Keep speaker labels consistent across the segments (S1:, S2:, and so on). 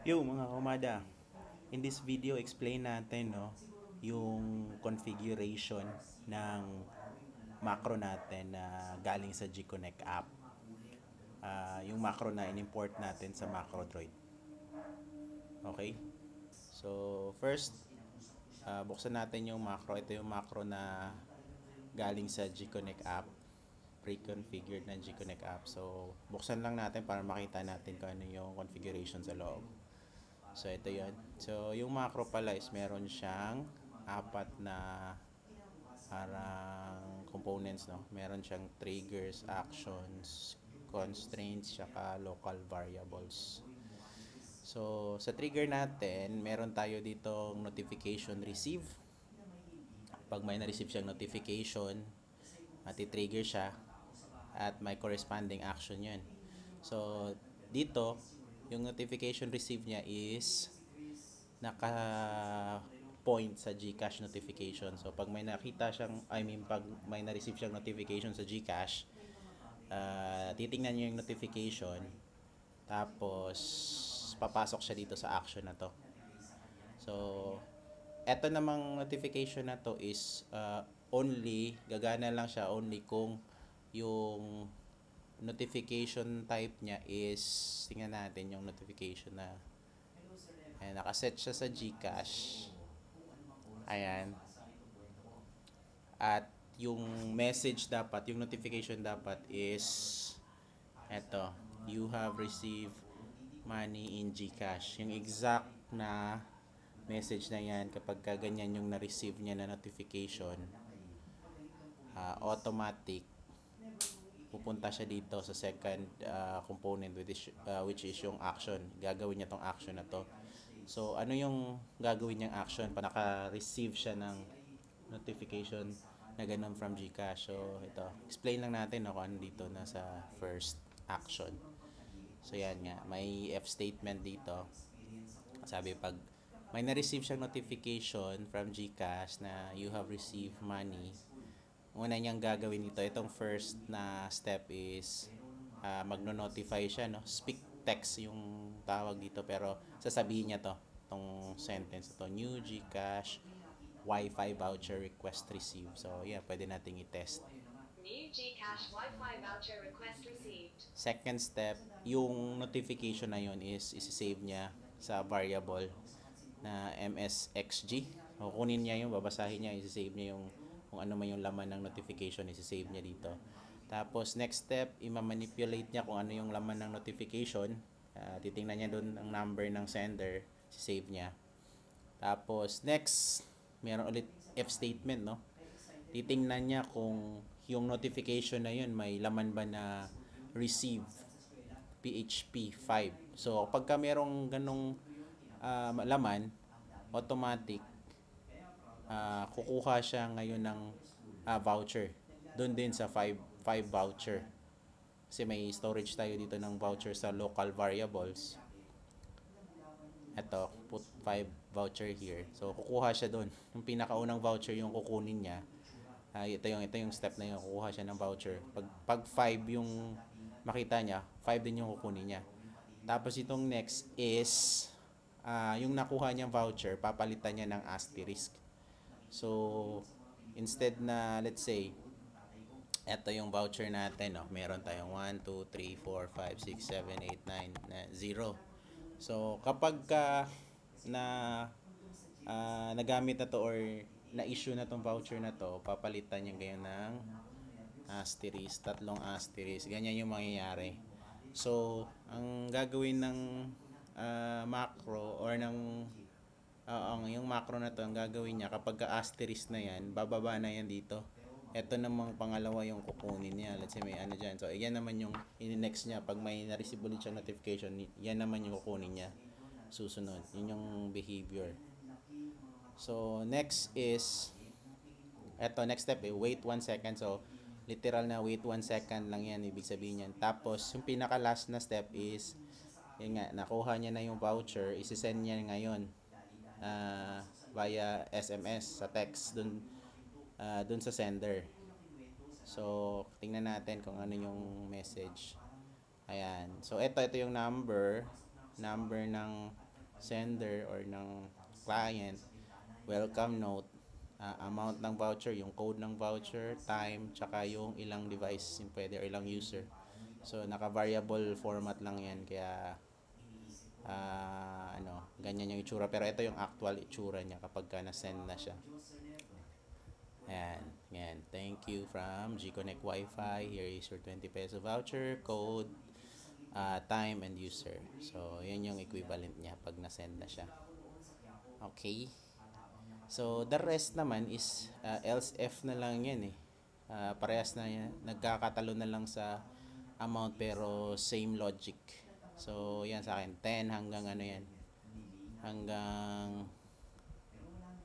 S1: Yo mga kumada, in this video explain natin yung configuration ng macro natin na galing sa G-Connect app. Yung macro na in-import natin sa MacroDroid. Okay? So first, buksan natin yung macro. Ito yung macro na galing sa G-Connect app. Pre-configured na G-Connect app. So buksan lang natin para makita natin kung ano yung configuration sa loob. So, ito yon. So, yung macro pala is meron siyang apat na parang components, no? Meron siyang triggers, actions, constraints, saka local variables. So, sa trigger natin, meron tayo ditong notification receive. Pag may na-receive siyang notification, mati-trigger siya at may corresponding action yun. So, dito, yung notification receive niya is naka-point sa GCash notification. So, pag may nakita siyang, pag may na-receive siyang notification sa GCash, titingnan niyo yung notification, tapos papasok siya dito sa action na to. So, eto namang notification na to is gagana lang siya only kung yung notification type niya is, tingnan natin yung notification na ayan, nakaset siya sa GCash. Ayan. At yung message dapat, yung notification dapat is eto, you have received money in GCash. Yung exact na message na yan, kapag ganyan yung na-receive niya na notification, automatic, pupunta siya dito sa second component which is yung action. Gagawin niya tong action na to. So, ano yung gagawin niyang action? Pa naka-receive siya ng notification na ganun from GCash. So, ito. Explain lang natin kung ano dito na sa first action. So, yan nga. May F statement dito. Sabi, pag may na-receive siyang notification from GCash na you have received money, una niyang gagawin dito, itong first na step is magno-notify siya, no? Speak text yung tawag dito, pero sasabihin niya to, itong sentence to, new GCash Wi-Fi voucher request received. So, yeah, pwede nating i-test.
S2: New GCash Wi-Fi voucher request received.
S1: Second step, yung notification na yun is isi-save niya sa variable na MSXG. O, kunin niya yung, babasahin niya, isi-save niya yung kung ano man yung laman ng notification, isi-save niya dito. Tapos, next step, ima-manipulate niya kung ano yung laman ng notification. Titingnan niya doon ang number ng sender, isi-save niya. Tapos, next, meron ulit F statement, no? Titingnan niya kung yung notification na yun may laman ba na receive PHP 5. So, pagka merong ganong laman, automatic, kukuha siya ngayon ng voucher. Doon din sa 5 voucher. Kasi may storage tayo dito ng voucher sa local variables. Ito, put 5 voucher here. So, kukuha siya doon. Yung pinakaunang voucher yung kukunin niya. Ito yung step na yun. Kukuha siya ng voucher. Pag 5 yung makita niya, 5 din yung kukunin niya. Tapos itong next is yung nakuha niyang voucher, papalitan niya ng asterisk. So, instead na, let's say, ito yung voucher natin, no? Meron tayong 1, 2, 3, 4, 5, 6, 7, 8, 9, 0. So, kapag na nagamit na to or na-issue na tong voucher na to, papalitan niya ngayon ng asterisk, 3 asterisk. Ganyan yung mangyayari. So, ang gagawin ng macro or ng yung macro na to, ang gagawin niya kapag asterisk na yan, bababa na yan dito. Ito namang pangalawa yung kukunin niya. Let's say may ano dyan. So, yan naman yung in-next niya. Pag may na-receive ulit siyang notification, yan naman yung kukunin niya. Susunod. Yun yung behavior. So, next is, next step, wait 1 second. So, literal na wait 1 second lang yan. Ibig sabihin yan. Tapos, yung pinaka-last na step is, yun nga, nakuha niya na yung voucher, isi-send niya ngayon via SMS sa text dun sa sender. So, tingnan natin kung ano yung message. Ayan. So, ito yung number ng sender or ng client, welcome note, amount ng voucher, yung code ng voucher, time, tsaka yung ilang device yung pwede or ilang user. So naka-variable format lang yan, kaya ganyan yung itsura. Pero ito yung actual itsura niya kapag na-send na siya. Ayan. Thank you from Gconnect Wi-Fi. Here is your 20 peso voucher, code, time, and user. So, yan yung equivalent niya pag na-send na siya. Okay. So, the rest naman is else if na lang yan eh. Parehas na yan. Nagkakatalo na lang sa amount pero same logic. So, yan sa akin. 10 hanggang ano yan. Hanggang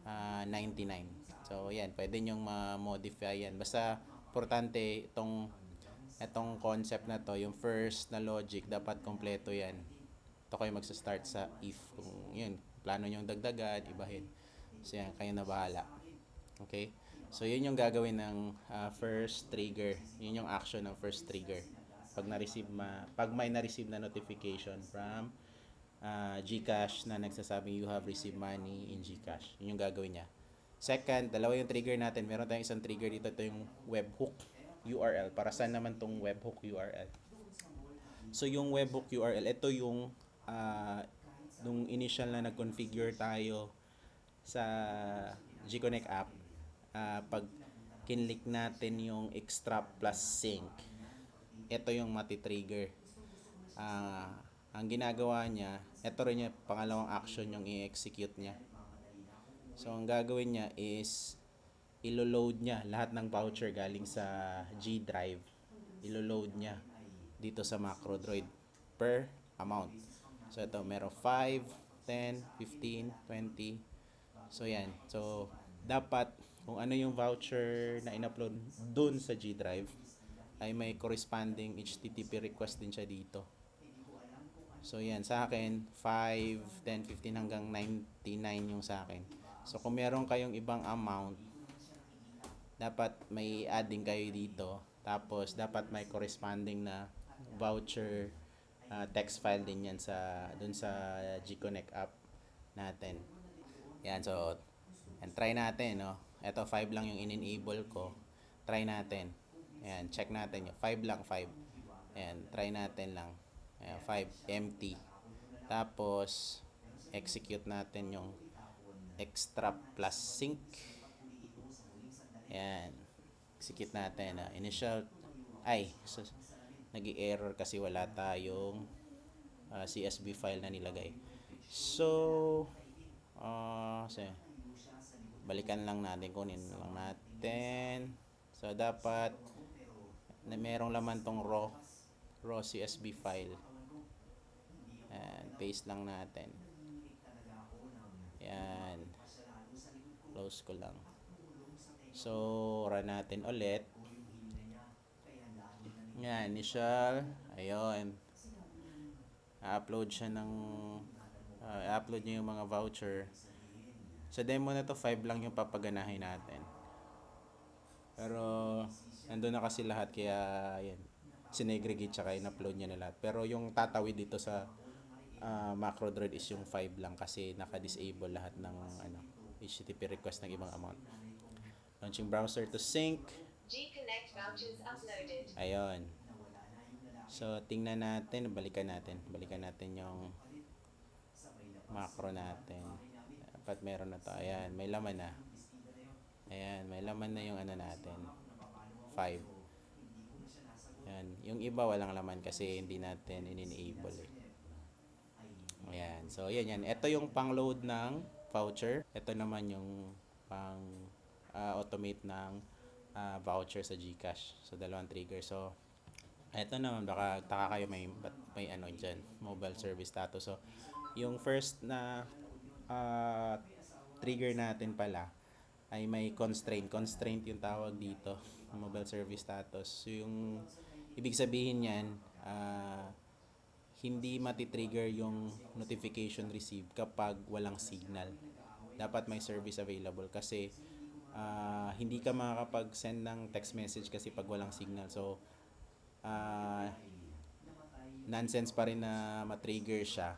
S1: 99. So, yan. Pwede nyong ma-modify yan. Basta, importante itong concept na to, yung first na logic, dapat kompleto yan. Ito kayo magsa-start sa if. Kung yun, plano nyong dagdagan, ibahin. So, yan. Kayo na bahala. Okay? So, yun yung gagawin ng first trigger. Yun yung action ng first trigger. Pag may na-receive na notification from GCash na nagsasabing you have received money in GCash. Yun yung gagawin niya. Second, dalawa yung trigger natin. Meron tayong isang trigger dito. Ito yung webhook URL. Para saan naman tong webhook URL? So, yung webhook URL, ito yung nung initial na nag-configure tayo sa Gconnect app, pag kinlik natin yung extract plus sync, ito yung mati-trigger. Ang ginagawa niya, ito rin yung pangalawang action yung i-execute niya. So, ang gagawin niya is ilo-load niya lahat ng voucher galing sa G Drive. Ilo-load niya dito sa MacroDroid per amount. So, ito, meron 5, 10, 15, 20. So, yan. So, dapat kung ano yung voucher na in-upload dun sa G Drive, ay may corresponding HTTP request din siya dito. So, yan. Sa akin, 5, 10, 15 hanggang 99 yung sa akin. So, kung meron kayong ibang amount, dapat may adding kayo dito. Tapos, dapat may corresponding na voucher text file din yan dun sa Gconnect app natin. Yan. So, try natin, no? Ito, 5 lang yung in-enable ko. Try natin. Ayan, check natin yung 5 lang, 5. Ayan, try natin lang. Ayan, 5, empty. Tapos, execute natin yung extract plus sync. Ayan, execute natin. Initial, nag-i-error kasi wala tayong CSV file na nilagay. So, balikan lang natin, kunin lang natin. So, dapat na merong laman tong raw CSV file. And paste lang natin. Yan. Close ko lang. So, run natin ulit. Yan, initial. Ayun. I-upload siya i-upload niya yung mga voucher. Sa demo na to, 5 lang yung papaganahin natin. Pero, nandun na kasi lahat, kaya, yan. Sinegregate tsaka in-upload niya na lahat. Pero yung tatawid dito sa MacroDroid is yung 5 lang kasi naka-disable lahat ng HTTP request ng ibang amount. Launching browser to sync.
S2: Gconnect vouchers uploaded.
S1: Ayun. So, tingnan natin, balikan natin yung macro natin. Dapat meron na to. Ayan, may laman na. Ayan, may laman na yung natin. 5. Ayan, yung iba walang laman kasi hindi natin in-enable eh. Ayan. So, yan. Ito yung pang-load ng voucher. Ito naman yung pang-automate ng voucher sa GCash. So, dalawang trigger. So, ito naman, baka taka kayo may dyan, mobile service status. So, yung first na trigger natin pala ay may constraint. Constraint yung tawag dito, mobile service status. So, yung ibig sabihin yan, hindi matitrigger yung notification received kapag walang signal. Dapat may service available kasi hindi ka makakapag-send ng text message kasi pag walang signal. So, nonsense pa rin na matrigger siya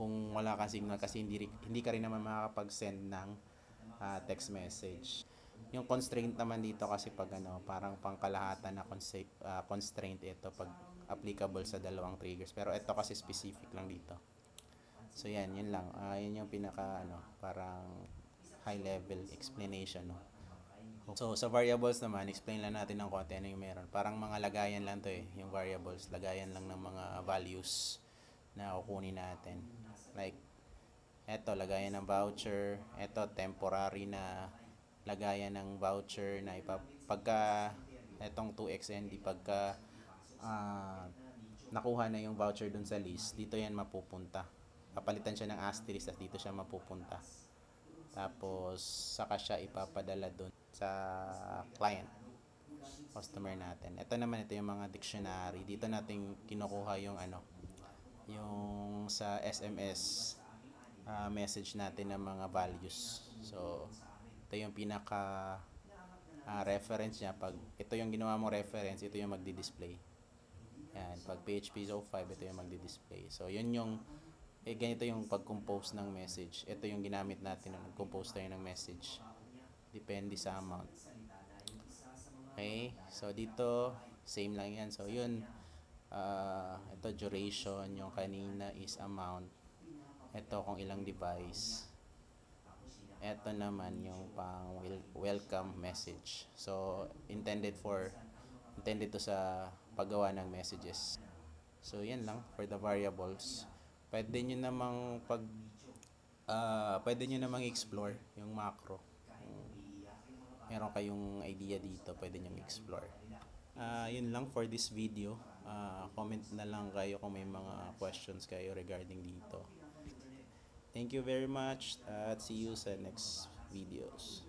S1: kung wala kang signal kasi hindi ka rin naman makakapag-send ng text message. Yung constraint naman dito kasi pag parang pangkalahatan na constraint ito pag applicable sa dalawang triggers. Pero ito kasi specific lang dito. So yan, yun lang. Yun yung pinaka parang high level explanation, no. So sa variables naman, explain lang natin ng konti ano yung meron. Parang mga lagayan lang to yung variables, lagayan lang ng mga values na kukunin natin. Like eto lagayan ng voucher, eto temporary na lagayan ng voucher na pagka etong 2xND pagka nakuha na yung voucher dun sa list, dito yan mapupunta. Papalitan siya ng asterisk at dito siya mapupunta. Tapos saka siya ipapadala dun sa client, customer natin. Ito naman, ito yung mga dictionary. Dito natin kinukuha yung yung sa SMS message natin ng mga values. So ito yung pinaka reference niya. Pag ito yung ginawa mo reference, ito yung magdi-display. Yan, pag PHP 05, ito yung magdi-display. So yun yung ganito yung pag-compose ng message. Ito yung ginamit natin nung nag-compose tayo ng message. Depende sa amount. Okay? So dito same lang yan. So yun, ito duration, yung kanina is amount. Ito kung ilang device. Ito naman yung pang welcome message. So intended to sa paggawa ng messages. So yan lang for the variables. Pwede nyo namang explore yung macro. Meron kayong idea dito, pwede nyo explore. Yun lang for this video. Comment na lang kayo kung may mga questions kayo regarding dito. Thank you very much at see you sa next videos.